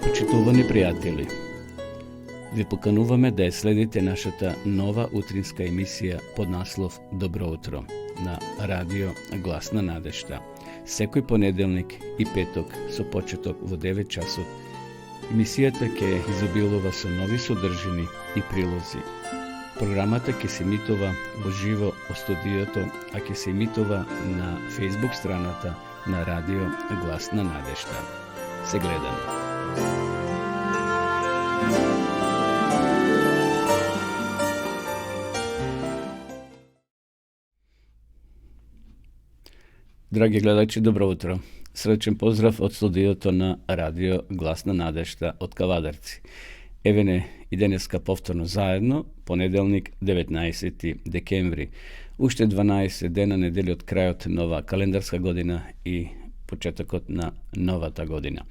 Почитувани пријатели, ви покануваме да ја следите нашата нова утринска емисија под наслов Добро утро на радио Глас на надежта. Секој понеделник и петок со почеток во 9 часот. Емисијата ќе изобилува со нови содржини и прилози. Програмата ќе се емитува во живо во студиото, а ќе се емитува на Facebook страната на радио Глас на надежта. Се гледаме. Драги гледачи, добро утро. Сречен поздрав од студиото на радио Глас на надежта од Кавадарци. Еве не и денеска повторно заедно, понеделник 19 декември. Уште 12 дена недели од крајот нова календарска година и почетокот на новата година.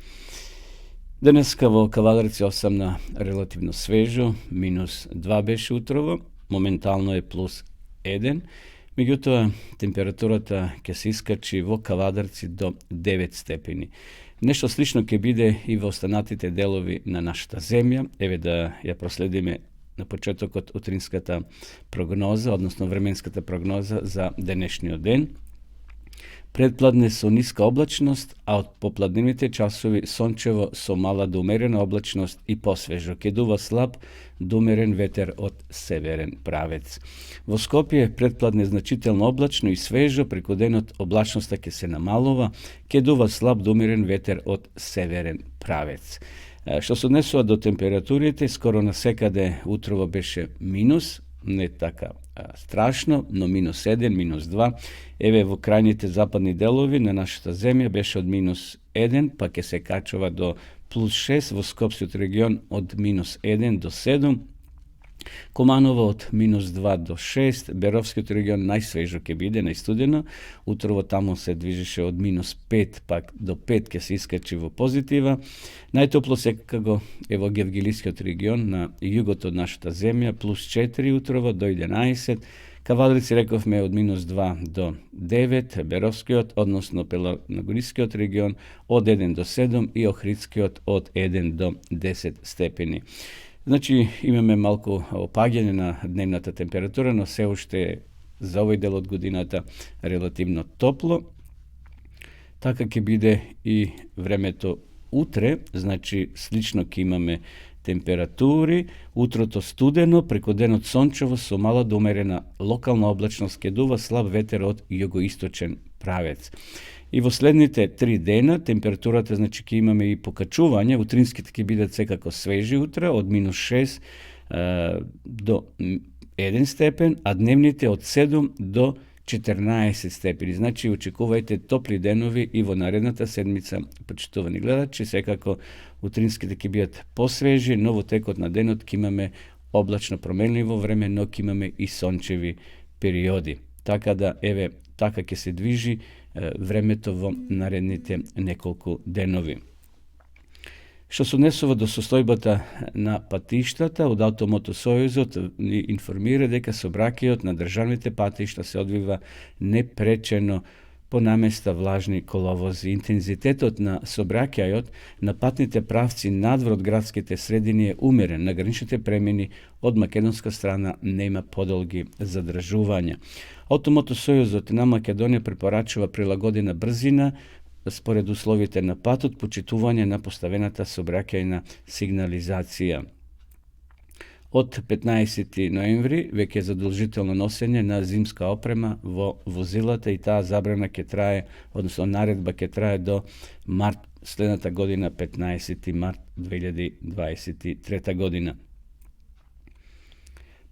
Денеска во Кавадарци осамна релативно свежо, -2 беше утрово, моментално е +1. Меѓутоа, температурата ќе се искачи во Кавадарци до 9 степени. Нешто слично ќе биде и во останатите делови на нашата земја. Еве да ја проследиме на почетокот утринската прогноза, односно временската прогноза за денешниот ден. Предпладне со ниска облачност, а од попладневните часови сончево со мала до умерена облачност и посвежо. Ќе дува слаб до умерен ветер од северен правец. Во Скопје предпладне значително облачно и свежо, преку денот облачноста ќе се намалува, ќе дува слаб до умерен ветер од северен правец. Што се однесува до температурите, скоро насекаде утрово беше минус, не така страшно, но -1, -2. Еве во крајните западни делови на нашата земја беше од -1, па ќе се качува до +6, во Скопскиот регион од -1 до 7, Команово од -2 до 6, Беровскиот регион најсвежо ќе биде, најстудено, утрово таму се движеше од -5, пак до 5 ќе се искачи во позитива. Најтопло секако е во Гевгилискиот регион на југот од нашата земја, +4 утрово до 11, Кавадарци рековме од -2 до 9, Беровскиот, односно Пелагонискиот регион од 1 до 7 и Охридскиот од 1 до 10 степени. Значи, имаме малку опаѓање на дневната температура, но се уште за овој дел од годината релативно топло. Така ќе биде и времето утре, значи слично ќе имаме температури, утрото студено, преку денот сончево со мала до умерена локална облачност, ќе дува слаб ветер од југоисточен правец. И во следните 3 дена температурата, значи, ќе имаме и покачување, утринските ќе бидат секако свежи утре, од -6 до 1 степен, а дневните од 7 до 14 степени. Значи, очекувајте топли денови и во наредната седмица, почитувани гледачи, секако утринските ќе бидат посвежи, но во текот на денот ќе имаме облачно променливо време, но ќе имаме и сончеви периоди. Така да, еве, така ќе се движи времето во наредните неколку денови. Што се однесува до состојбата на патиштата, од Автомотосојузот ни информира дека сообраќајот на државните патишта се одвива непречено по наместа влажни коловози. Интензитетот на сообраќајот на патните правци надвор од градските средини е умерен. На граничните премини од македонска страна нема подолги задржувања. Автомотосојузот на Македонија препорачува прилагодена брзина според условите на патот, почитување на поставената сообраќајна сигнализација. Од 15 ноември веќе е задолжително носење на зимска опрема во возилата и таа забрана ќе трае, односно наредба ќе трае до март следната година, 15 март 2023 година.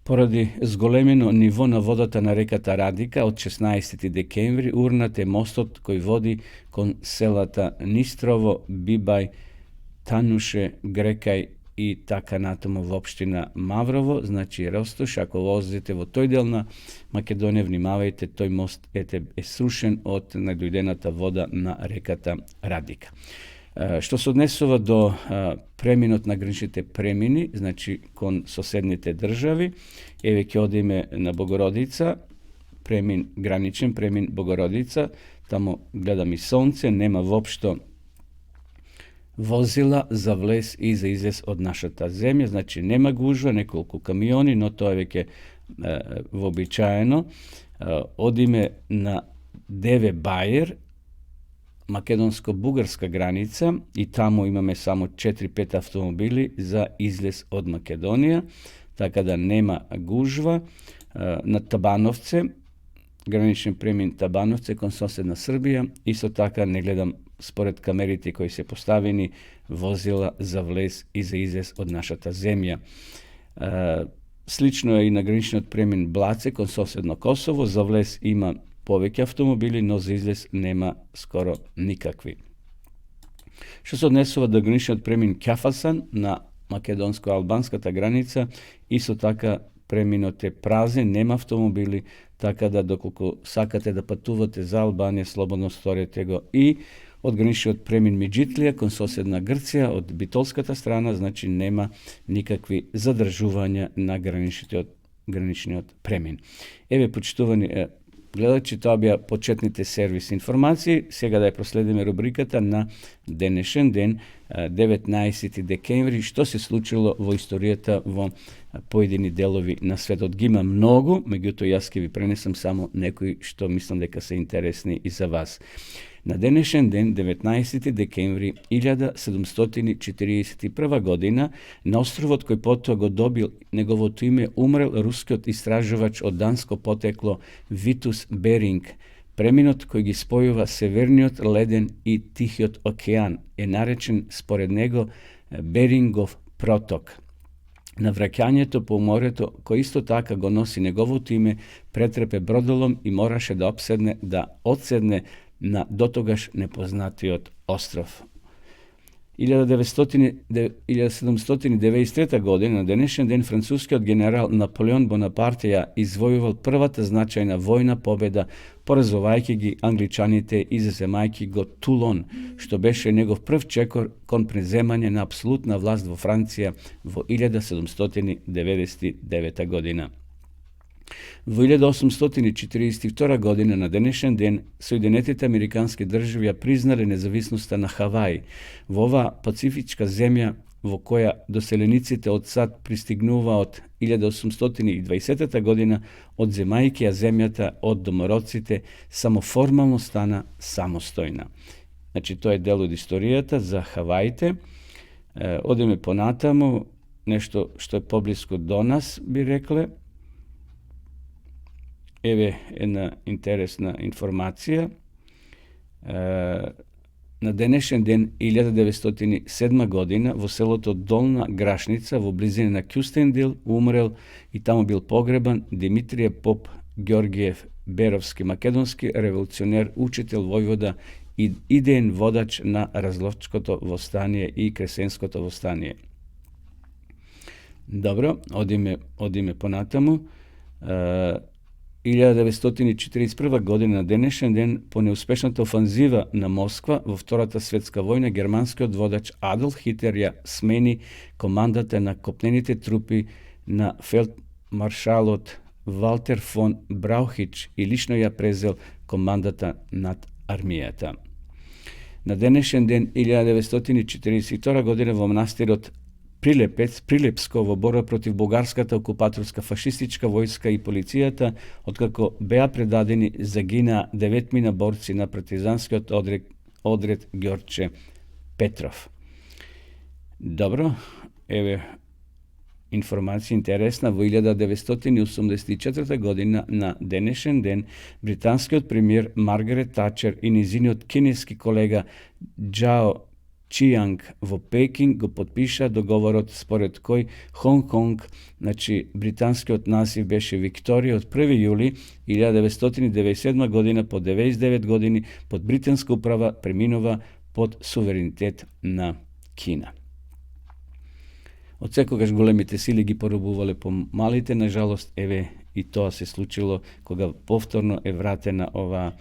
Поради зголемено ниво на водата на реката Радика, од 16 декември урнат е мостот кој води кон селата Нистрово, Бибај, Тануше, Грекај и така натаму во општина Маврово, значи Ростош. Ако возите во тој дел на Македонија, внимавајте, тој мост е срушен од најдојдената вода на реката Радика. Што се однесува до преминот на граничните премини, значи кон соседните држави, еве ќе одиме на Богородица, граничен премин Богородица, таму гледам и сонце, нема воопшто vozila za vlez i za izlez od našата zemlja, znači nema gužva, nekoliko kamioni, no to je veke voobičajeno. Odime na Deve Bajer, makedonsko-bugarska granica, i tamo imаме samo 4-5 automobili za izlez od Makedonija, tako da nema gužva. Na Tabanovce, granični premin Tabanovce, kon sosedna Srbija, isto tako ne gledam spored kameriti koji se postavini vozila za vlez i za izlez od našata zemlja. Slično je i na granični premin Blace, kon sosedno Kosovo, za vlez ima poveki automobili, no za izlez nema skoro nikakvi. Što se odnesува do granični premin Kafasan na makedonsko-albanskата granica, isto така преминоте празни, нема автомобили, така да доколку сакате да патувате за Албанија, слободно сторете го. И од граничниот премин Миџитлија кон соседна Грција, од битолската страна, значи нема никакви задржувања на граничниот премин. Еве, почитувани гледачи, тоа беа почетните сервис информации. Сега да ја проследиме рубриката на денешен ден, 19 декември, што се случило во историјата во поедини делови на светот. Ги има многу, меѓутоа јас ќе ви пренесам само некои што мислам дека се интересни и за вас. На денешен ден, 19 декември 1741 година, на островот кој потоа го добил неговото име, умрел рускиот истражувач од данско потекло Витус Беринг. Преминот кој ги спојува Северниот леден и Тихиот океан е наречен според него Берингов проток. На враќањето по морето, кој исто така го носи неговото име, претрпе бродолом и мораше да одседне на дотогаш непознатиот остров. 1793 година, на денешен ден, францускиот генерал Наполеон Бонапарте ја извојувал првата значајна војна победа, поразувајќи ги англичаните и заземајќи го Тулон, што беше негов прв чекор кон преземање на апсолутна власт во Франција во 1799 година. Во 1842 година, на денешен ден, Соединетите американски држави ја признале независноста на Хавај, во оваа пацифичка земја во која доселениците од САД пристигнува од 1820 година, одземајќи ја земјата од домороците, само формално стана самостојна. Значи, тоа е дел од историјата за Хаваите. Одеме понатаму, нешто што е поблиско до нас, би рекле. Еве една интересна информација. На денешен ден, 1907 година, во селото Долна Грашница, во близина на Кюстендил, умрел и таму бил погребан Димитрije Поп Ѓорѓиев Беровски, македонски револуционер, учител, војвода и идеен водач на Разловчкото востание и Кресенското востание. Добро, одиме понатаму. 1941 година, на денешен ден, по неуспешната офанзива на Москва во Втората светска војна, германскиот водач Адолф Хитлер ја смени командата на копнените трупи на фелдмаршалот Валтер фон Браухич и лично ја презел командата над армијата. На денешен ден, 1942 година, во манастирот Прилепско, во борба против бугарската окупаторска фашистичка војска и полицијата, откако беа предадени, загинаа 9 борци на партизанскиот одред Ѓорче Петров. Добро, еве информација интересна. Во 1984 година, на денешен ден, британскиот премиер Маргарет Тачер и низиниот кинески колега Џао Чијанг во Пекинг го подпиша договорот според кој Хонг Конг, значи британскиот насив беше Викторија, од 1 јули 1997 година, по 99 години под британска управа, преминува под суверенитет на Кина. Од секогаш големите сили ги поробувале по малите, на жалост, еве и тоа се случило кога повторно е вратена оваа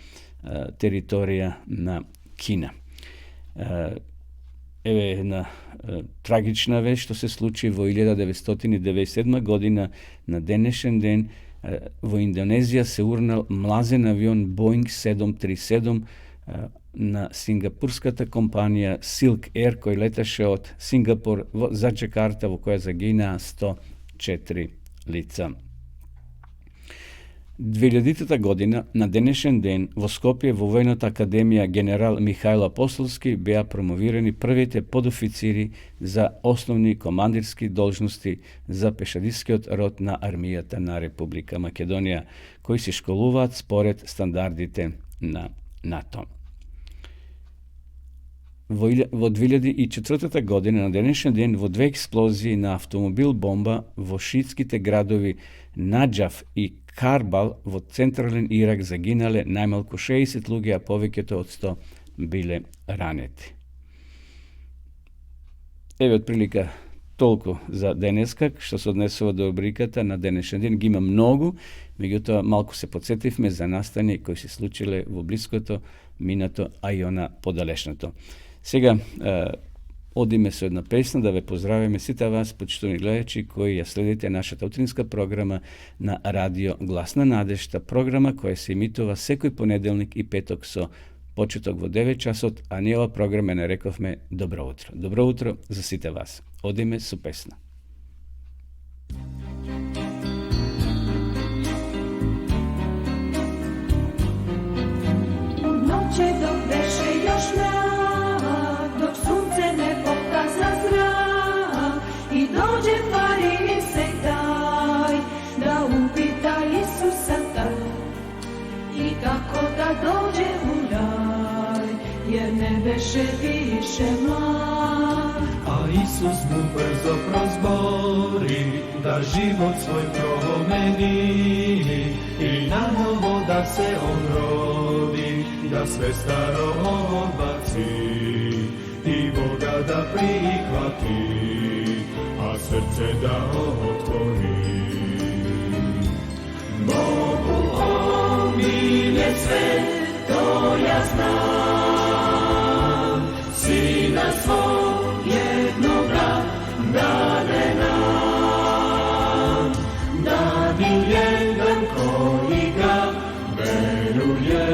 територија на Кина. Еве една трагична вест што се случи во 1997 година, на денешен ден, во Индонезија се урнал млазен авион Боинг 737 на сингапурската компанија Silk Air, кој леташе од Сингапур за Джакарта, во која загинаа 104 лица. 2000 година, на денешен ден, во Скопје во Војната академија генерал Михајло Апостолски беа промовирани првите подофицири за основни командирски должности за пешадискиот род на армијата на Република Македонија, кои се школуваат според стандардите на НАТО. Во 2004 година, на денешен ден, во две експлозии на автомобил бомба во шиитските градови Наџаф и Карбал во централен Ирак загинале најмалку 60 луѓе, а повеќето од 100 биле ранети. Еве отприлика толку за денеска, што се однесува до рубриката на денешен ден. Ги има многу, меѓутоа малку се подсетивме за настани кои се случиле во блиското минато, а и она подалечното. Сега одиме со една песна да ве поздравиме сите вас, почитувани гледачи, кои ја следите нашата утринска програма на Радио Глас на надежта, програма која се емитува секој понеделник и петок со почеток во 9 часот, а ние ова програма не рековме добро утро. Добро утро за сите вас. Одиме со песна. Noće dok beše još mrak, dok sunce ne pokaza zrak i dođe farisej taj, da upita Isusa tak i kako da dođe u raj, jer ne beše više mlak. A Isus mu brzo prozbori da život svoj promeni i na novo da se on rodi, da sve staro odbaci i Boga da prihvati, a srce da otvori. Bogu on milje sve, to ja znam, Sina svog jednoga dade nam, dadi jedan koji ga veruje,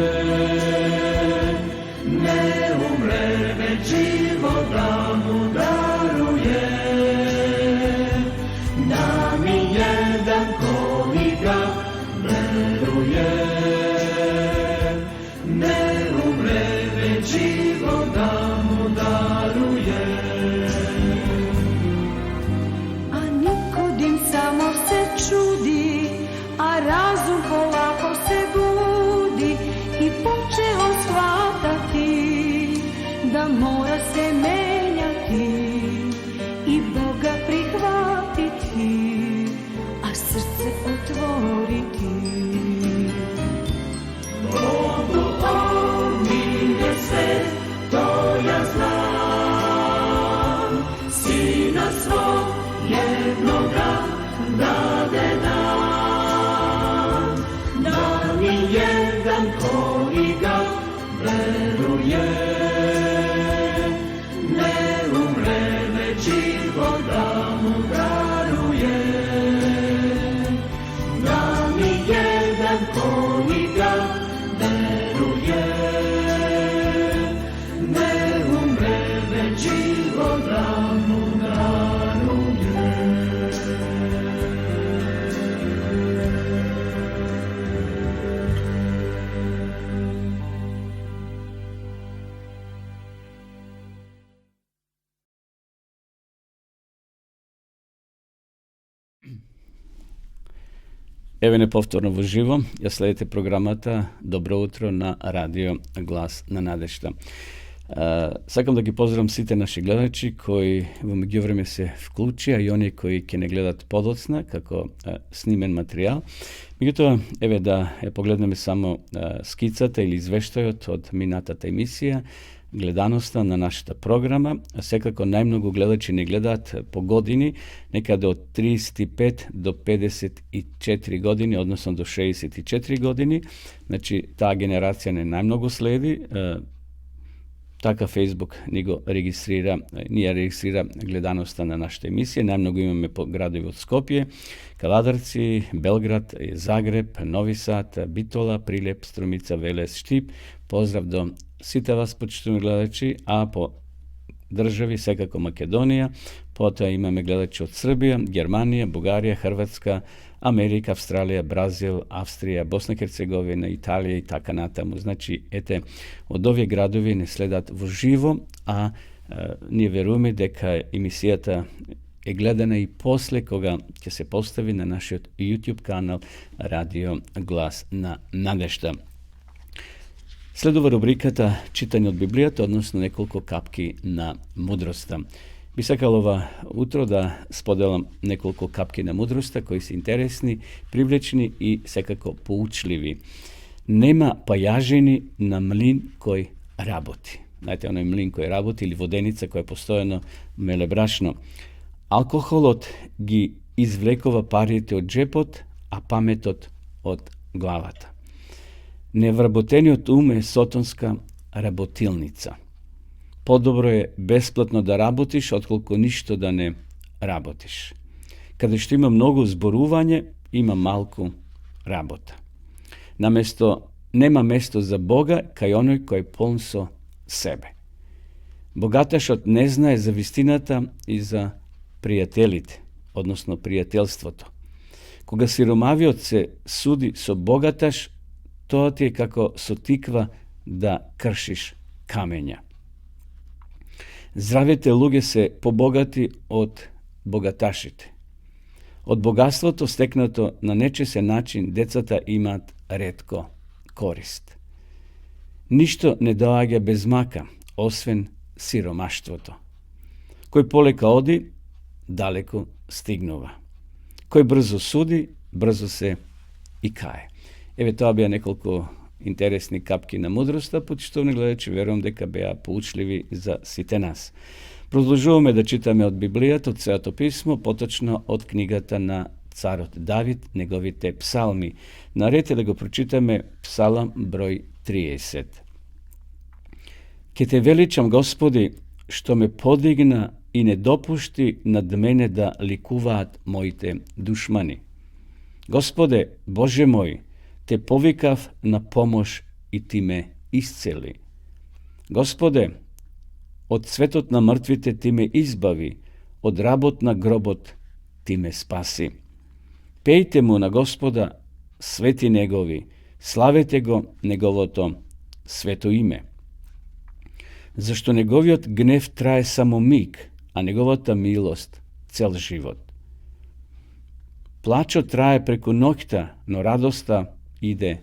ne umre već život da mu daruje. Da mi jedan koji ga veruje, ne umre već život da mu daruje. A Nikodim samo se čudi, a razum polako se budi i počeo shvatati da mora se menjati i Boga prihvatiti, a srce otvoriti. Bogu on milje sve, to ja znam, Sina svog jednoga dade nam, da mi jedan koji ga veruje, ne umre već život da mu daruje. Da mi jedan koji ga veruje, ne umre već život da mu daruje. Еве не повторно во живо, ја следите програмата Добро утро на Радио Глас на надежта. Сакам да ги поздравам сите наши гледачи кои во меѓувреме се вклучија и оние кои ќе не гледат подоцна како снимен материјал. Меѓутоа, еве да ја погледнеме само скицата или извештајот од минатата емисија, гледаноста на нашата програма. Секако најмногу гледачи не гледаат по години, некаде од 35 до 54 години, односно до 64 години. Значи, таа генерација не најмногу следи. Така Facebook ни ја регистрира гледаноста на нашата емисија. Најмногу имаме по градови од Скопје, Кавадарци, Белград, Загреб, Нови Сад, Битола, Прилеп, Струмица, Велес, Штип, Pozdrav do svita vas, počitujemo gledači, a po državi sekako Makedonija, potom imamo gledači od Srbija, Germanija, Bugarija, Hrvatska, Amerika, Avstralija, Brazil, Avstrija, Bosna i Hercegovina, Italija i taka natamo. Znači, od ovih gradovi ne sledat v živo, a nije verujeme deka emisijata je gledana i posle koga će se postavi na naš YouTube kanal Radio Glas na Nadešta. Sledova rubrikata čitanje od Biblijata, odnosno nekoliko kapki na mudrosta. Bi sakal utro da spodelam nekoliko kapki na mudrosta koji su interesni, privlečni i sekako poučljivi. Nema pajažini na mlin koji raboti. Znate, onaj mlin koji raboti ili vodenica koja je postojano mele brašno. Alkoholot gi izvlekova parijete od džepot, a pametot od glavata. Nevraboteni od ume sotonska rabotilnica. Podobro je besplatno da rabotiš, otkoliko ništo da ne rabotiš. Kada što ima mnogo zboruvanje, ima malku rabota. Nema mesto za Boga, kaj onoj koji je polnso sebe. Bogatašot ne znaje za vistinata i za prijatelite, odnosno prijateljstvo to. Koga siromaviot se sudi so bogataš, to ti je kako so tikva da kršiš kamenja. Zdravite luge se pobogati od bogatašite. Od bogatstva to steknuto na nečesen način decata imat retko korist. Ništo ne doaga bez maka, osven siromaštvo to. Koji poleka odi, daleko stignuva. Koji brzo sudi, brzo se i kaje. Evo to bija nekoliko interesnih kapki na mudrosta, počtovni gledajući, verujem deka bija poučljivi za svite nas. Продолжуваме да читаме од Библијата, од Светото писмо, поточно од книгата на царот Давид, неговите псалми. Наред е да го прочитаме псалам број 30. Ке те величам, Господи, што ме подигна и не допушти над мене да ликуваат моите душмани. Господе, Боже мој, те повикав на помош и ти ме исцели. Господе, од светот на мртвите ти ме избави, од работ на гробот ти ме спаси. Пејте му на Господа, свети негови, славете го неговото свето име. Зашто неговиот гнев трае само миг, а неговата милост цел живот. Плачот трае преку ноќта, но радоста иде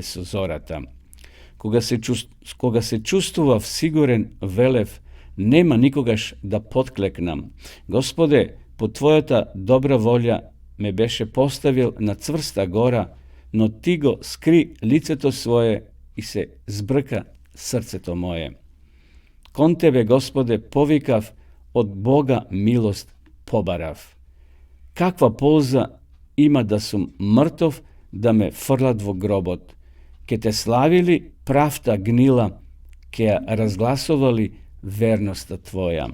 со зората. Кога се чувствував сигурен, велев, нема никогаш да подклекнам. Господе, по Твојата добра волја ме беше поставил на цврста гора, но Ти го скри лицето свое и се збрка срцето мое. Кон Тебе, Господе, повикав, од Бога милост побарав. Каква полза има да сум мртов, да ме фрлат во гробот? Ке те славили правта гнила, ке ја разгласували верноста Твоја.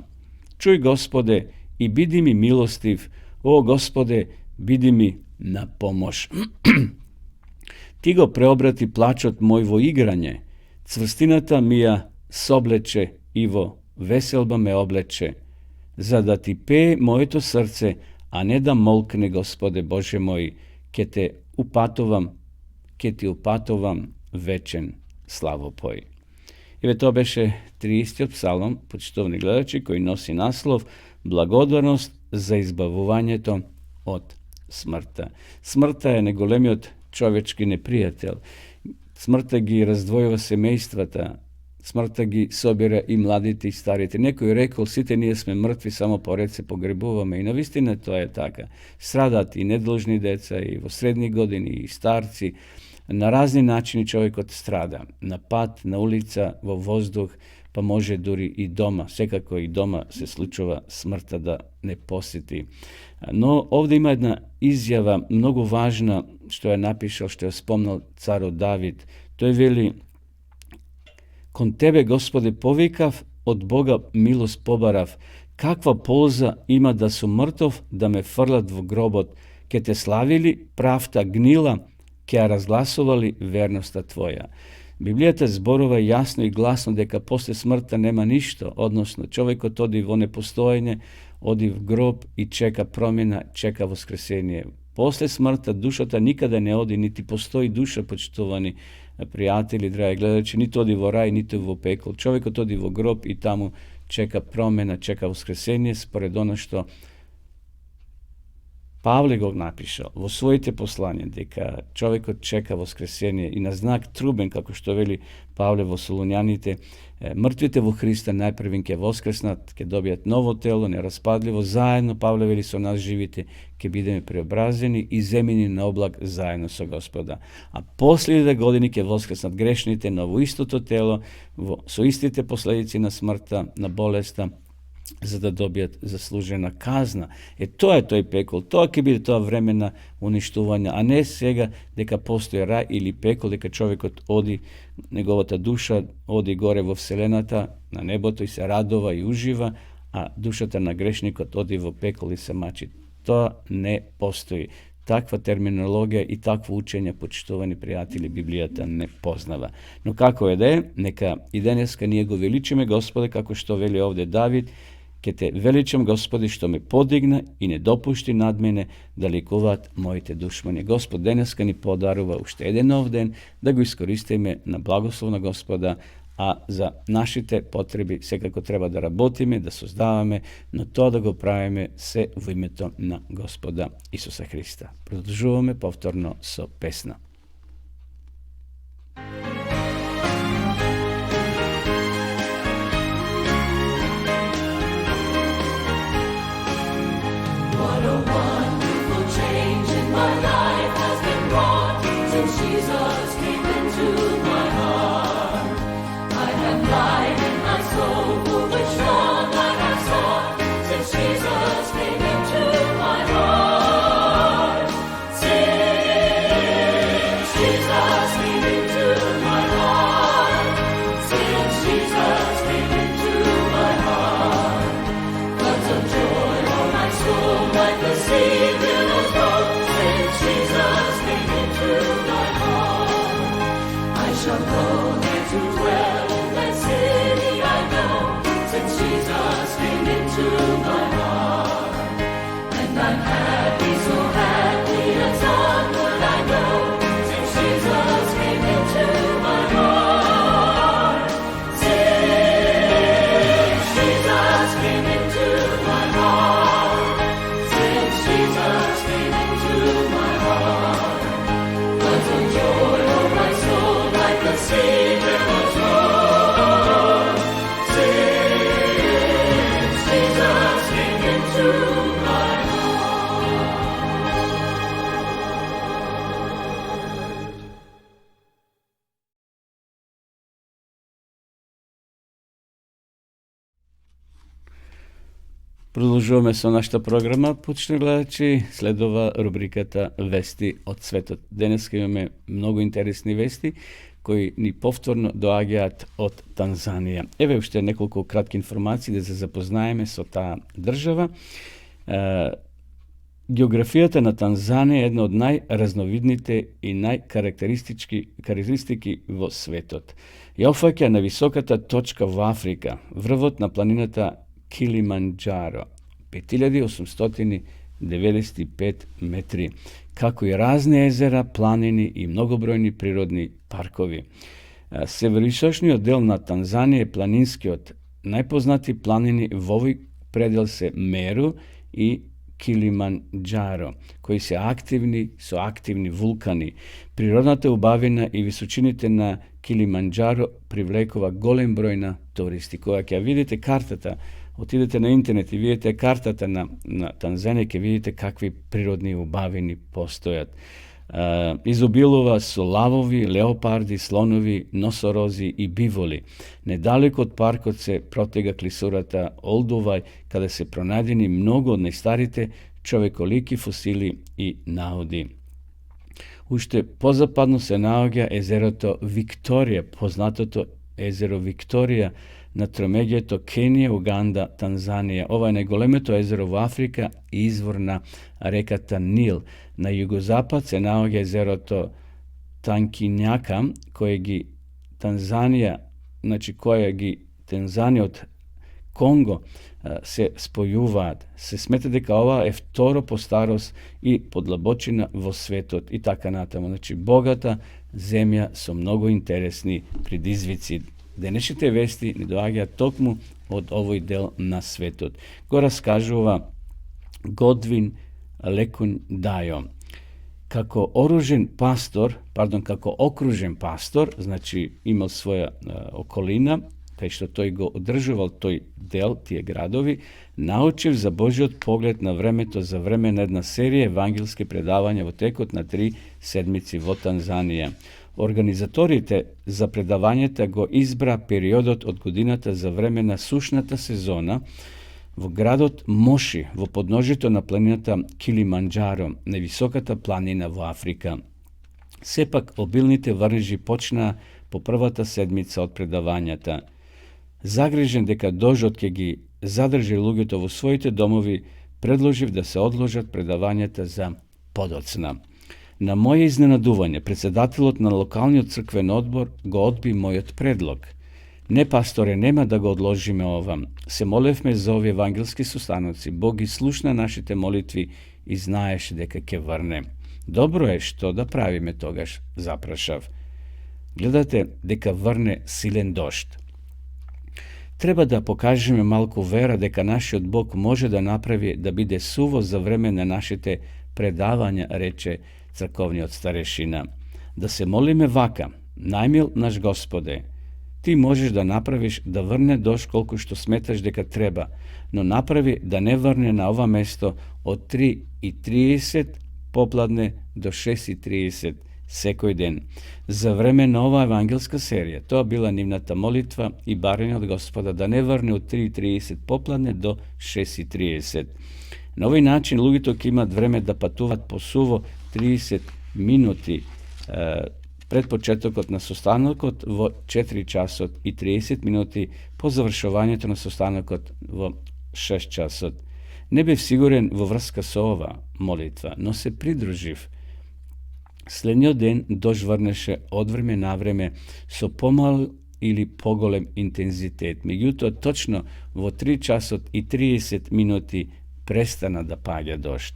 Чуј, Господе, и биди ми милостив, о Господе, биди ми на помош. Ти го преобрати плачот мој во играње, цврстината ми ја соблече и во веселба ме облече, за да Ти пее моето срце, а не да молкне, Господе Боже мој, ке Ти упатувам вечен славопој. Еве тоа беше 30 псалом, почитовни гледачи, кој носи наслов Благодарност за избавувањето од смртта. Смртта е најголемиот човечки непријател. Смртта ги раздвојува семејствата, смртта ги собира и младите и старите. Некој рекол, сите ние сме мртви, само поред се погребуваме. И навистина тоа е така. Страдат и недложни деца, и во средни години, и старци. На разни начини човекот страда. На пат, на улица, во воздух, па може дури и дома. Секако и дома се случува смртта да не посети. Но овде има една изјава многу важна, што ја напишал, што ја спомнал царот Давид. Тој вели: Кон Тебе, Господи, повикав, од Бога милост побарав. Каква полза има да сум мртов, да ме фрлат во гробот? Ке Те славили правта гнила, ке ја разгласували верноста Твоја. Библијата зборува јасно и гласно дека после смртта нема ништо, односно човекот оди во непостоење, оди в гроб и чека промена, чека воскресение. После смртта душата никаде не оди, нити постои душа, почитувани пријатели, драги гледачи, ниту оди во рај, ниту во пекол. Човекот оди во гроб и таму чека промена, чека воскресение, според оно што Павле го напишал во своите послања, дека човекот чека воскресение и на знак трубен, како што вели Павле во Солуњаните, мртвите во Христа најпрвен ќе воскреснат, ќе добијат ново тело, нераспадливо, заедно, Павле вели, со нас живите, ќе бидеме преобразени и земени на облак заедно со Господа. А после 1000 години ќе воскреснат грешните, но во истото тело, со истите последици на смртта, на болеста, за да добијат заслужена казна. Тоа е тој пекол, тоа ќе биде тоа време на уништување, а не сега дека постои рај или пекол, дека човекот оди, неговата душа оди горе во вселената, на небото и се радува и ужива, а душата на грешникот оди во пекол и се мачи. Тоа не постои. Таква терминологија и такво учење, почитувани пријатели, Библијата не познава. Но како е да е, нека и денеска ние го величиме Господе, како што вели овде Давид, ке те величам, Господи, што ме подигна и не допушти над мене да ликуваат моите душмани. Господ денеска ни подарува уште еден нов ден, да го искористиме на благослов на Господа, а за нашите потреби секако треба да работиме, да создаваме, но тоа да го правиме се во името на Господа Исуса Христа. Продолжуваме повторно со песна. What a wonderful change in my life has been wrought since Jesus came into my heart. I have light in my soul for which long I have sought since Jesus came into my heart. Since Jesus came into my heart. Since Jesus came into my heart. Floods of joy on my soul like the sea billows roll. Since Jesus came into my heart. I shall go there to dwell in that city I know. Since Jesus came into my heart. And I'm happy, so happy as onward I go. Since Jesus came into my heart. Since Jesus came into my heart. Since Jesus came into my heart. Floods of joy on my soul like the sea billows roll. Since Jesus came into my heart. Продолжуваме со нашата програма, почитани гледачи. Следува рубриката Вести од светот. Денеска имаме многу интересни вести кои ни повторно доаѓаат од Танзанија. Еве уште неколку кратки информации да се запознаеме со таа држава. Географијата на Танзанија е една од најразновидните и најкарактеристики во светот. Ја офаќа на високата точка во Африка, врвот на планината Килиманџаро, 5895 метри, како и разни езера, планини и многобројни природни паркови. Североисточниот дел на Танзанија е планинскиот. Најпознати планини во овој предел се Меру и Килиманџаро, кои се активни со активни вулкани. Природната убавина и височините на Килиманџаро привлекува голем број на туристи. Кога ќе видите картата, отидете на интернет и видите картата на Танзанија, ќе видите какви природни убавини постојат. Изобилува со лавови, леопарди, слонови, носорози и биволи. Недалеко од паркот се протега клисурата Олдувај, каде се пронајдени многу од најстарите човеколики фосили и наоди. Уште позападно се наоѓа езерото Викторија, познатото езеро Викторија, на тромеѓето Кенија, Уганда, Танзанија. Ова е најголемето езеро во Африка и извор на реката Нил. На југозапад се наоѓа езерото Танкињака, Tanzanija, znači koja ги Tanzanija od Kongo se spojуваат. Се смета дека ова е второ по старост и подлабочина во светот и така натаму. Значи, богата земја со многу интересни предизвици. Денешните вести ни доаѓаат токму од овој дел на светот. Го раскажува Годвин Лекун Дајо. Како окружен пастор, значи имал своја околина, кај што тој го одржувал тој дел, тие градови, научив за Божиот поглед на времето за време на една серија евангелски предавања во текот на 3 седмици во Танзанија. Организаторите за предавањата го избра периодот од годината за време на сушната сезона во градот Моши, во подножието на планината Килиманџаро, највисоката планина во Африка. Сепак, обилните врнежи почнаа по првата седмица од предавањата. Загрижен дека дождот ќе ги задржи луѓето во своите домови, предложив да се одложат предавањата за подоцна. На моје изненадување, председателот на локалниот црквен одбор го одби мојот предлог. Не, пасторе, нема да го одложиме ова. Се молевме за овие евангелски состаноци. Бог ги слушна нашите молитви и знаеше дека ќе врне. Добро е, што да правиме тогаш, запрашав. Гледате дека врне силен дожд. Треба да покажеме малку вера дека нашиот Бог може да направи да биде суво за време на нашите предавања, рече црковниот старешина. Да се молиме вака: најмил наш Господе, ти можеш да направиш да врне дожд колку што сметаш дека треба, но направи да не врне на ова место од 3:30 попладне до 6:30 секој ден. За време на оваа евангелска серија, тоа била нивната молитва и барање од Господа да не врне од 3:30 попладне до 6:30. На овој начин луѓето ќе имат време да патуваат по суво 30 минути пред почетокот на состанокот во 4 часот и 30 минути по завршувањето на состанокот во 6 часот. Не бев сигурен во врска со ова молитва, но се придружив. Следниот ден дожд врнеше од време на време со помал или поголем интензитет. Меѓутоа, точно во 3 часот и 30 минути престана да паѓа дожд.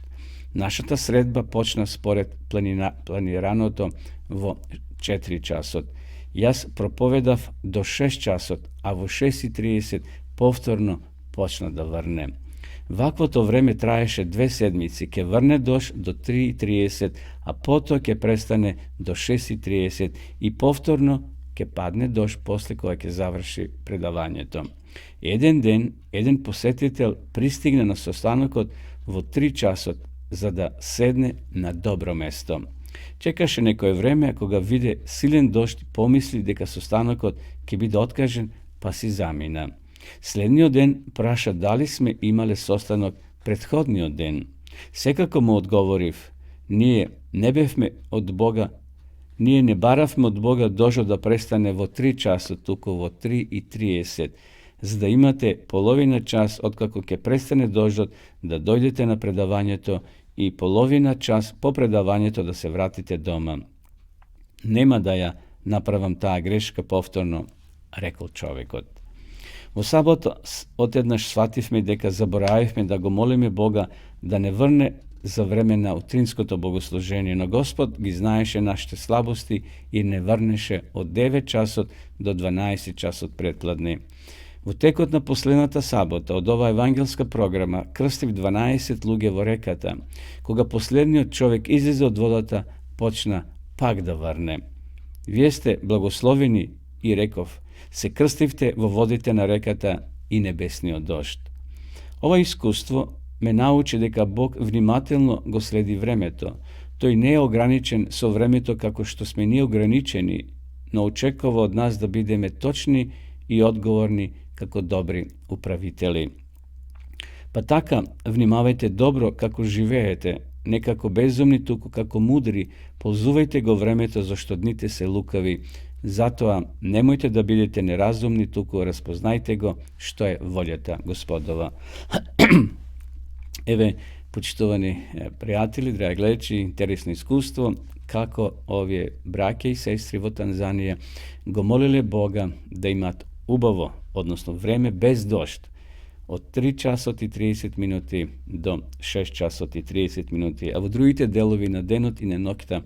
Нашата средба почна според планираното во 4 часот. Јас проповедав до 6 часот, а во 6:30 повторно почна да врне. Ваквото време траеше 2 седмици, ќе врне дожд до 3:30, а потоа ќе престане до 6:30 и повторно ќе падне дожд после кога ќе заврши предавањето. Еден ден, еден посетител пристигна на состанокот во 3 часот за да седне на добро место. Чекаше некое време, а кога виде силен дожд, помисли дека состанокот ќе биде откажен, па си замина. Следниот ден праша дали сме имале состанок претходниот ден. Секако му одговорив: ние не баравме од Бога дождот да престане во 3 часот, туку во 3:30, за да имате половина час откако ќе престане дождот да дојдете на предавањето и половина час по предавањето да се вратите дома. Нема да ја направам таа грешка повторно, рекол човекот. Во сабота одеднаш свативме дека заборавивме да го молиме Бога да не врне за време на утринското богослужение, но Господ ги знаеше нашите слабости и не врнеше од 9 часот до 12 часот предпладне. Во текот на последната сабота од оваа евангелска програма крстив 12 луѓе во реката. Кога последниот човек излезе од водата, почна пак да врне. Вие сте благословени, и реков, се крстивте во водите на реката и небесниот дожд. Ова искуство ме научи дека Бог внимателно го следи времето. Тој не е ограничен со времето како што сме ние ограничени, но очекува од нас да бидеме точни и одговорни како добри управители. Па така, внимавајте добро како живеете, не како безумни, туку како мудри, ползувајте го времето зашто дните се лукави. Затоа немојте да бидете неразумни, туку распознајте го што е волјата Господова. Еве, Почитувани пријатели, драги гледачи, интересно искуство како овие браќа и сестри во Танзанија го молиле Бога да имат убаво, односно време без дожд, од 3 часот и 30 минути до 6 часот и 30 минути, а во другите делови на денот и на ноќта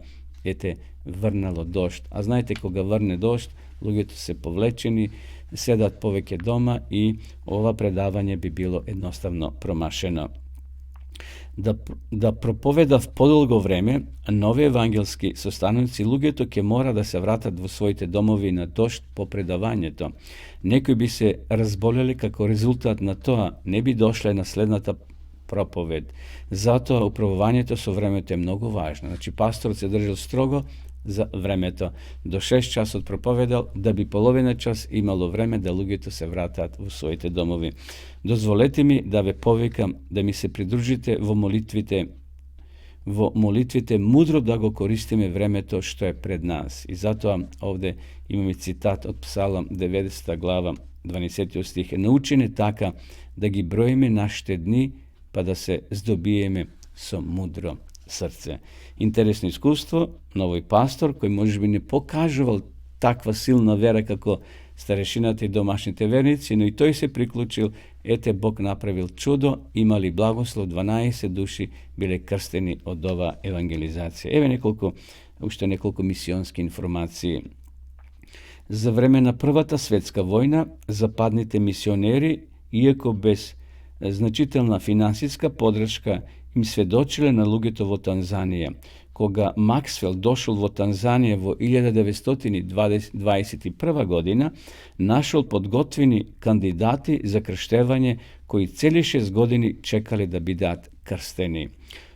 врнало дожд. А знаете, кога врне дожд, луѓето се повлечени, седат повеќе дома и ова предавање би било едноставно промашено. Да проповедав подолго време, нови евангелски состаноци, луѓето ќе мора да се вратат во своите домови на дожд по предавањето. Некои би се разболели како резултат на тоа, не би дошле на следната проповед. Затоа управувањето со времето е многу важно. Значи, пасторот се држал строго за времето. До 6 часот проповедал, да би половина час имало време да луѓето се вратат во своите домови. Дозволете ми да ве повикам да ми се придружите во молитвите, мудро да го користиме времето што е пред нас. И затоа овде имаме цитат од Псалам 90 глава 12 стих. Научине така да ги броиме нашите дни, па да се здобиеме со мудро срце. Интересно искуство, новој пастор, кој можеби не покажувал таква силна вера како старешината и домашните верници, но и тој се приклучил, ете Бог направил чудо, имали благослов, 12 души биле крстени од ова евангелизација. Еве уште неколку мисионски информации. За време на Првата светска војна, западните мисионери, иако без значителна финансиска подршка, им сведочиле на луѓето во Танзанија. Кога Максвел дошол во Танзанија во 1921 година, нашол подготвени кандидати за крштевање кои цели 6 години чекале да бидат крстени.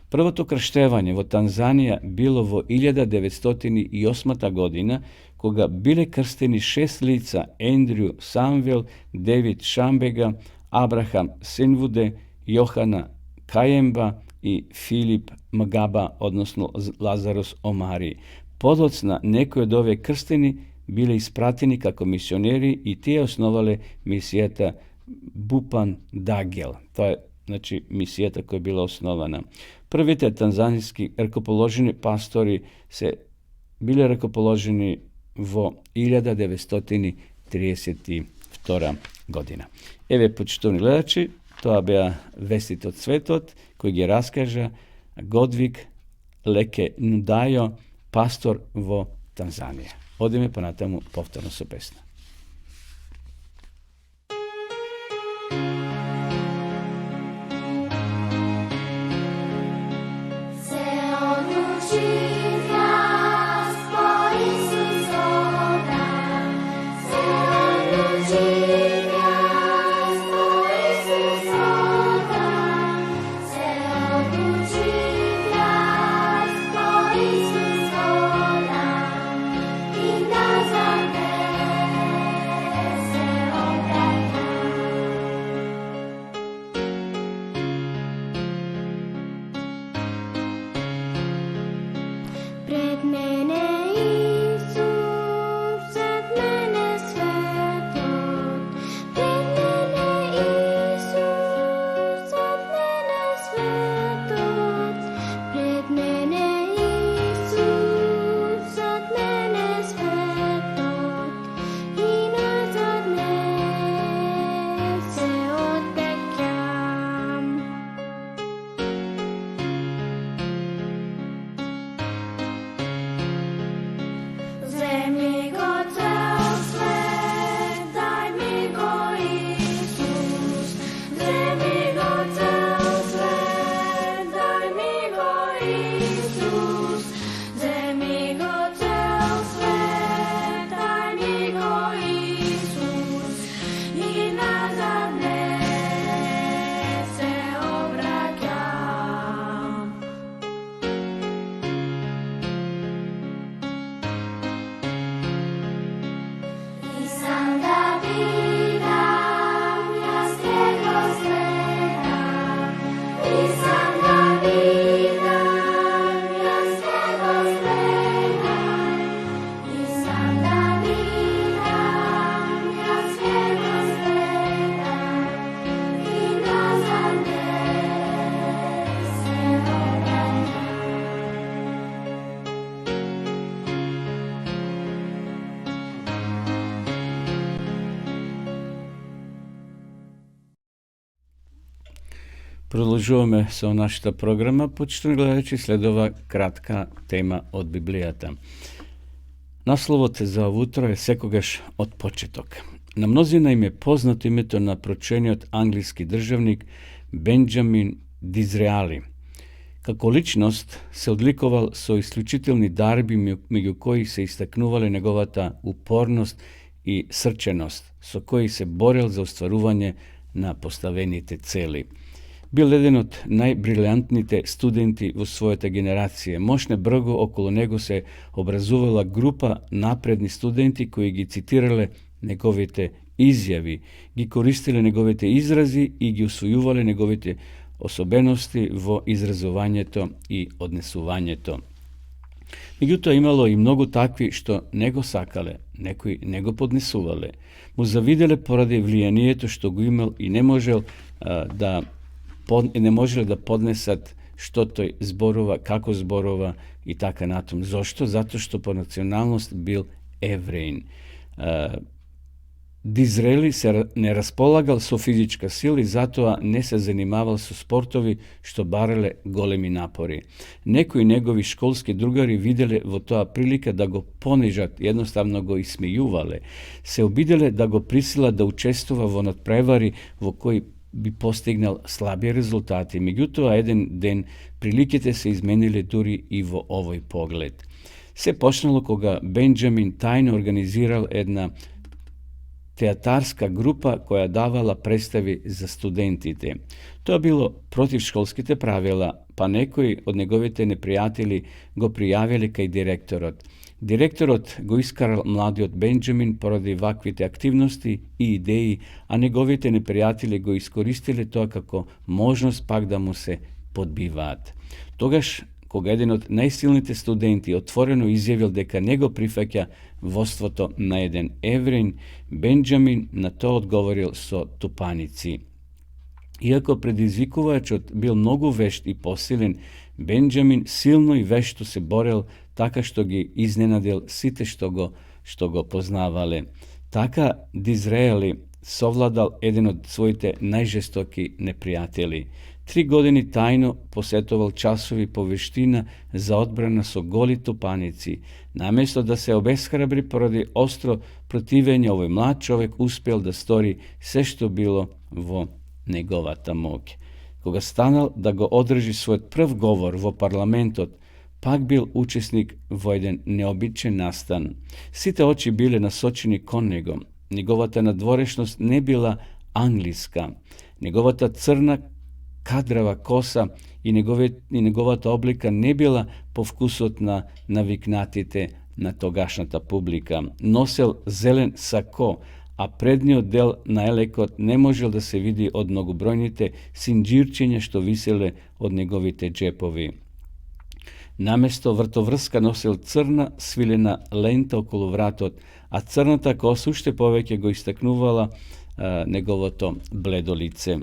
Првото крштевање во Танзанија било во 1908 година, кога биле крстени 6 лица: Ендрю Самвел, Девид Шамбега, Абрахам Синвуде, Јохана Кајемба и Филип Магаба, односно Лазарус Омари. Подоцна некои од овие крстени биле испратени како мисионери и тие основале мисијата Бупан Дагел. Тоа е, значи, мисијата која била основана. Првите танзански ракоположени пастори се биле ракоположени во 1932 година. Еве, почитувани гледачи, тоа беа вестите од светот, кој ги раскажа Годвиг Леке Нудајо, пастор во Танзанија. Одиме понатаму повторно со песна. Продолжуваме со нашата програма, почитани гледачи, следова кратка тема од Библијата. Насловот за овутро е секогаш од почеток. На мнозина им е познато името на прочениот англиски државник Бенџамин Дизреали. Како личност се одликувал со исклучителни дарби, меѓу кои се истакнувале неговата упорност и срченост, со кои се борел за остварување на поставените цели. Бил еден од најбрилјантните студенти во својата генерација. Мошне бргу околу него се образувала група напредни студенти кои ги цитирале неговите изјави, ги користиле неговите изрази и ги усвојувале неговите особености во изразувањето и однесувањето. Меѓутоа имало и многу такви што не го сакале, некои не го поднесувале. Му завиделе поради влијанието што го имал и не можеле да поднесат што тој зборува, како зборува и така натам. Зошто? Затоа што по националност бил евреин. Дизрели се не располагал со физичка сила и затоа не се занимавал со спортови што барале големи напори. Некои негови школски другари виделе во тоа прилика да го понижат, едноставно го исмејувале. Се обиделе да го присилат да учествува во надпревари во кои би постигнал слаби резултати. Меѓутоа, еден ден приликите се измениле дури и во овој поглед. Се почнало кога Бенџамин тајно организирал една театарска група која давала представи за студентите. Тоа било против школските правила, па некои од неговите непријатели го пријавиле кај директорот. Директорот го искарал младиот Бенџамин поради ваквите активности и идеи, а неговите непријатели го искористиле тоа како можност пак да му се подбиваат. Тогаш, кога еден од најсилните студенти отворено изјавил дека не го прифаќа воството на еден евреин, Бенџамин на тоа одговорил со тупаници. Иако предизвикувачот бил многу вешт и посилен, Бенџамин силно и вешто се борел така што ги изненадил сите што го познавале. Така Дизреали совладал еден од своите најжестоки непријатели. 3 години тајно посетувал часови по вештина за одбрана со голи тупаници. Наместо да се обесхрабри поради остро противење, овој млад човек успел да стори се што било во неговата моќ. Кога станал да го одржи својот прв говор во парламентот, пак бил учесник во еден необичен настан. Сите очи биле насочени кон него. Неговата надворешност не била англиска. Неговата црна кадрава коса и неговата облика не била по вкусот на навикнатите на тогашната публика. Носел зелен сако, а предниот дел на елекот не можел да се види од многобројните синџирчиња што виселе од неговите джепови. Наместо вртоврска носел црна свилена лента околу вратот, а црната коса уште повеќе го истакнувала неговото бледо лице.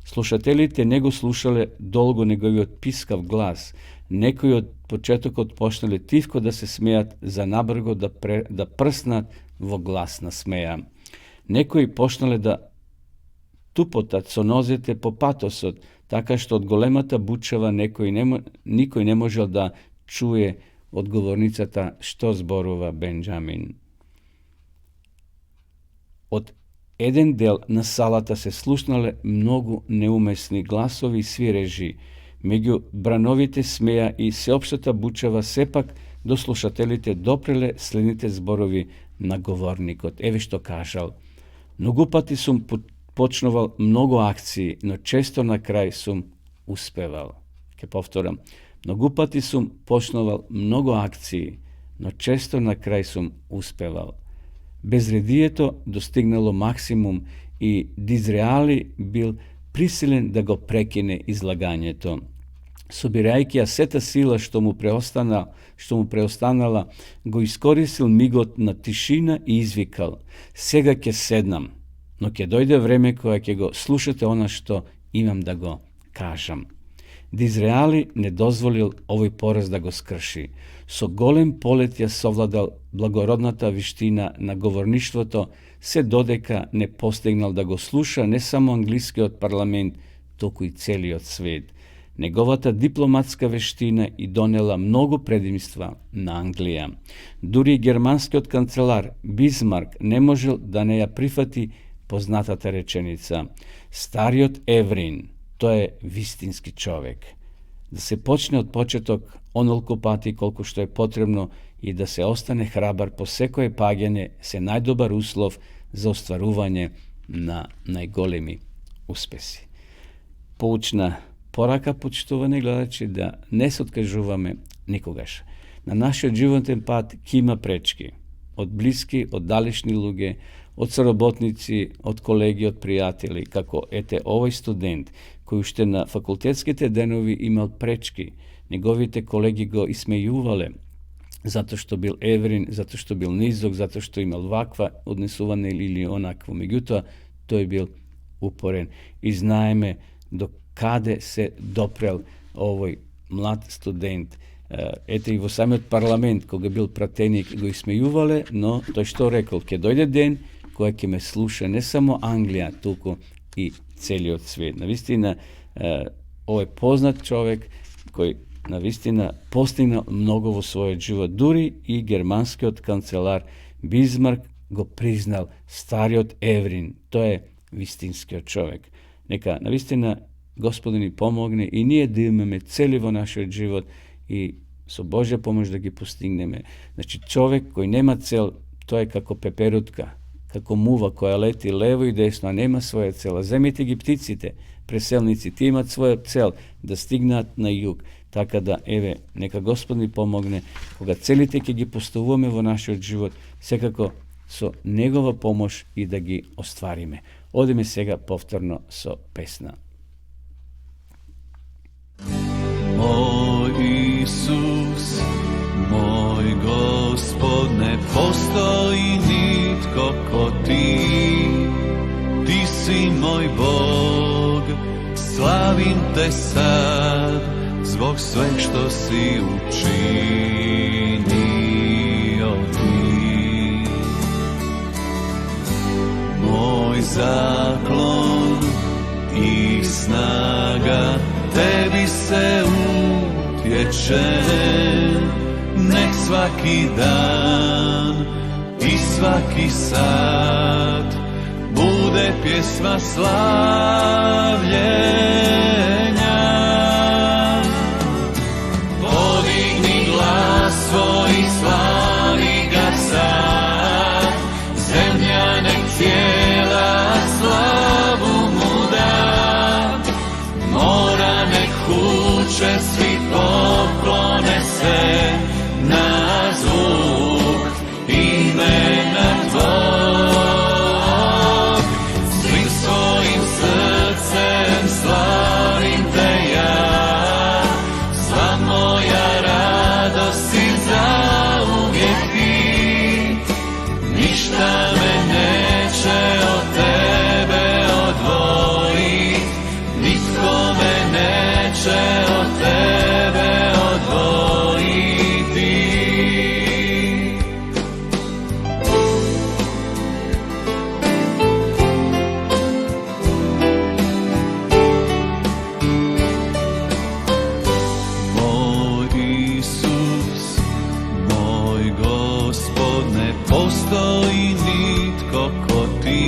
Слушателите не го слушале долго неговиот пискав глас. Некои од почетокот почнале тивко да се смеат, за набрго да прснат во гласна смеја. Некои почнале да тупотат со нозете по патосот, така што од големата бучава никој не можел да чуе одговорницата што зборува Бенџамин. Од еден дел на салата се слушнале многу неумесни гласови и свирежи. Меѓу брановите смеја и сеопштата бучава сепак до слушателите допреле следните зборови на говорникот. Еве што кажал: многу пати сум почнувал многу акции, но често на крај сум успевал. Ке повторам. Многу пати сум почнувал многу акции, но често на крај сум успевал. Безредието достигнало максимум и Дизреали бил присилен да го прекине излагањето. Собирајќи ја сета сила што му преостанала, го искористил мигот на тишина и извикал: сега ќе седнам, но ќе дојде време кога ќе го слушате она што имам да го кажам. Дизреали не дозволил овој пораз да го скрши. Со голем полет ја совладал благородната виштина на говорништвото, се додека не постигнал да го слуша не само англискиот парламент, току и целиот свет. Неговата дипломатска вештина и донела многу предимства на Англија. Дури германскиот канцелар Бисмарк не можел да не ја прифати познатата реченица «Стариот Еврин, тој е вистински човек». Да се почне од почеток онолку пати колку што е потребно и да се остане храбар по секое паѓање се најдобар услов за остварување на најголеми успеси. Поучна порака, почитувани гледачи, да не се откажуваме никогаш. На нашиот животен пат ќе има пречки. Од блиски, од далечни луѓе, од соработници, од колеги, од пријатели, како ете овој студент, кој уште на факултетските денови имал пречки. Неговите колеги го исмејувале, затоа што бил еврин, затоа што бил низок, затоа што имал ваква однесување или онакво. Меѓутоа, тој бил упорен. И знаеме до каде се допрел овој млад студент. Ете и во самиот парламент, кога бил пратеник, го исмејувале, но тој што рекол, ќе дојде ден која ќе ме слуша не само Англија, туку и целиот свет. Навистина, овој познат човек кој навистина постигнал многу во својот живот. Дури и германскиот канцелар Бисмарк го признал стариот Еврин. Тој е вистинскиот човек. Нека навистина Господи ни помогне и ние да имаме цели во нашиот живот и со Божја помош да ги постигнеме. Значи, човек кој нема цел, тој е како пеперутка, како мува која лети лево и десно, а нема своја цела. Земите ги птиците, преселниците имат своја цел да стигнат на југ. Така да, еве, нека Господ ни помогне, кога целите ќе ги поставуваме во нашиот живот, секако со Негова помош и да ги оствариме. Одиме сега повторно со песна. Moj Isus, moj Gospod, ne postoji nitko ko ti. Ti si moj Bog, slavim te sad, zbog sveg što si učinio ti. Moj zaklon i snaga tebi se utječe, nek svaki dan i svaki sat bude pjesma slavljenja. Podigni glas svoj i slavi ga sad, zemlja nek cijela slavu mu da. Mora nek huče, svi poklone se na zvuk imena Tvog. Svim svojim srcem slavim te ja, sva moja radost si zauvijek ti. Ništa me neće od tebe odvojit, nitko me neće od tebe odvojiti. Moj Isus, moj Gospod, ne postoji nitko ko ti.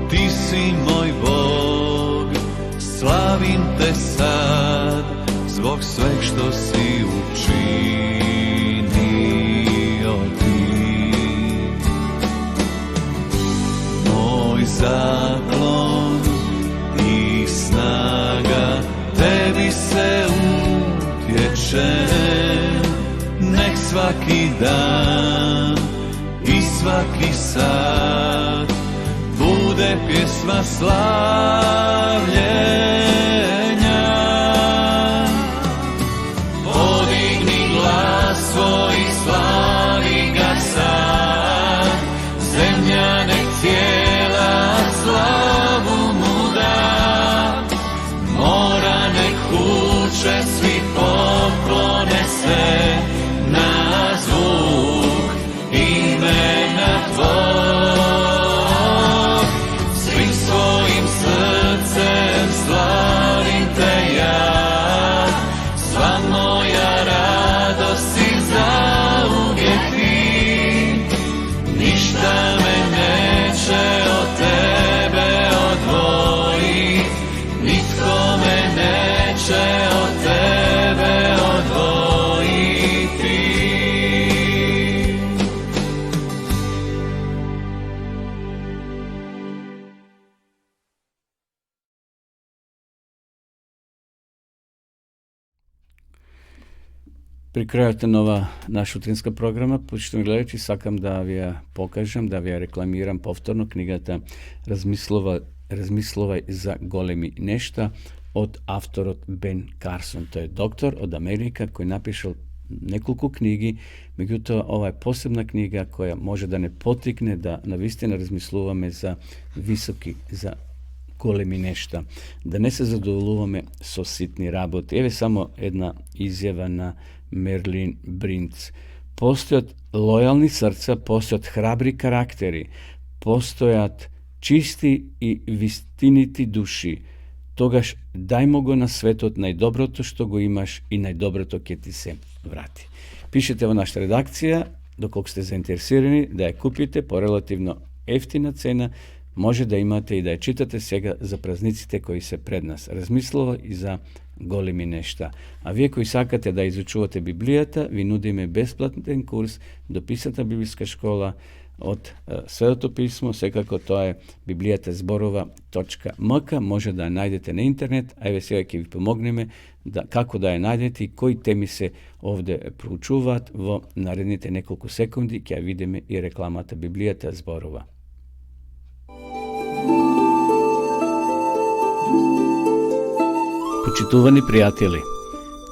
Ti si moj Bog, slavim te sad, zbog sveg što si učinio ti. Moj zaklon i snaga tebi se utječe, nek svaki dan i svaki sat bude pjesma slavljenja. Podigni glas svoj i slavi ga sad, zemlja nek cijela slavu mu da. Mora nek huče, svi poklone se na zvuk imena Tvog. Svim svojim srcem Pri kraju nova naša utrинска програма, почнем гледајќи, сакам да ви ја покажам, да ви ја рекламирам повторно книгата Размислувај за големи нешта од авторот Бен Карсон. Тој е доктор од Америка кој напишал неколку книги, меѓутоа ова е посебна книга која може да не потикне да навистина размислуваме за високи, за големи нешта, да не се задоволуваме со ситни работи. Еве само една изјава на Мерлин Бринц. Постојат лојални срца, постојат храбри карактери, постојат чисти и вистинити души. Тогаш дајмо го на светот најдоброто што го имаш и најдоброто ќе ти се врати. Пишете во нашата редакција, доколку сте заинтересирани да ја купите по релативно ефтина цена, може да имате и да ја читате сега за празниците кои се пред нас. Размислува и за големи нешта. А вие кои сакате да изучувате Библијата, ви нудиме бесплатен курс до писата библиска школа од Светото писмо, секако тоа е Библијата зборува.мк, може да ја најдете на интернет, а еве сега ќе ви помогнеме да, како да ја најдете и кои теми се овде проучуваат. Во наредните неколку секунди ќе ја видиме и рекламата Библијата зборува. Почитувани пријатели,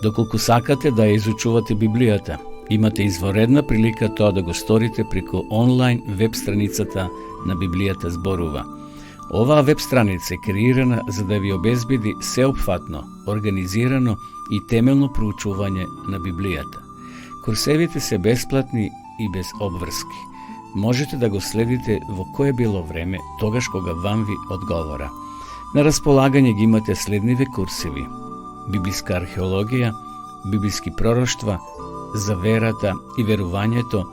доколку сакате да ја изучувате Библијата, имате изворедна прилика тоа да го сторите преку онлайн веб страницата на Библијата зборува. Оваа веб страница е креирана за да ви обезбеди сеопфатно, организирано и темелно проучување на Библијата. Курсевите се бесплатни и без обврски. Можете да го следите во кое било време, тогаш кога вам ви одговора. На располагање ги имате следниве курсеви: библиска археологија, библиски пророштва, за верата и верувањето,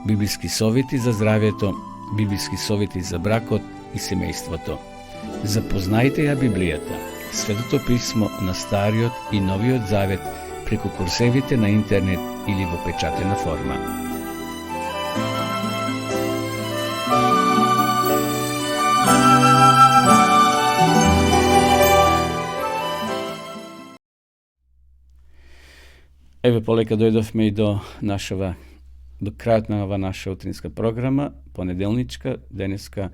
библиски совети за здравјето, библиски совети за бракот и семејството. Запознајте ја Библијата, Светото писмо на Стариот и Новиот Завет преку курсевите на интернет или во печатена форма. Еве полека дојдовме и до крајот на ова наша утринска програма, понеделничка. Денеска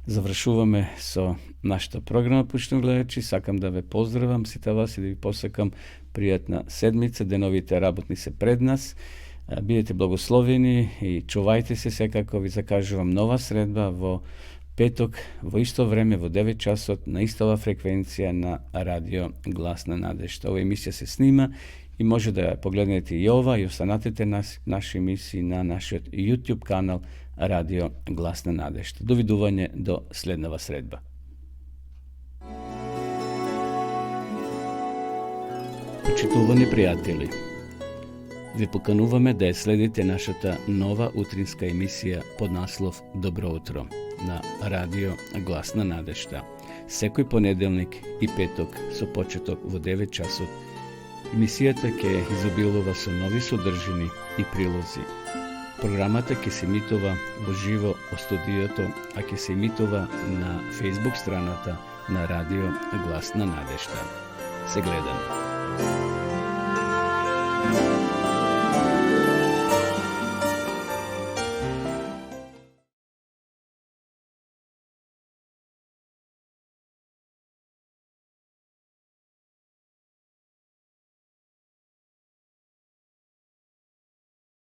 завршуваме со нашата програма, почнем гледачи. Сакам да ве поздравам сите вас и да ви посакам пријатна седмица. Деновите работни се пред нас. Бидете благословени и чувајте се. Секако ви закажувам нова средба во петок, во исто време, во 9 часот, на истова фреквенција на Радио Глас на надежта. Ова емисија се снима и може да ја погледнете и ова и останатите наши емисии на нашиот YouTube канал Радио Глас на надежта. Довидување до следнава средба. Почитувани пријатели, ви покануваме да ја следите нашата нова утринска емисија под наслов Добро утро на Радио Глас на надежта. Секој понеделник и петок со почеток во 9 часот. Емисијата ќе изобилува со нови содржини и прилози. Програмата ќе се емитува во живо од студиото, а ќе се емитува на Facebook страната на Радио Глас на надежта. Се гледаме.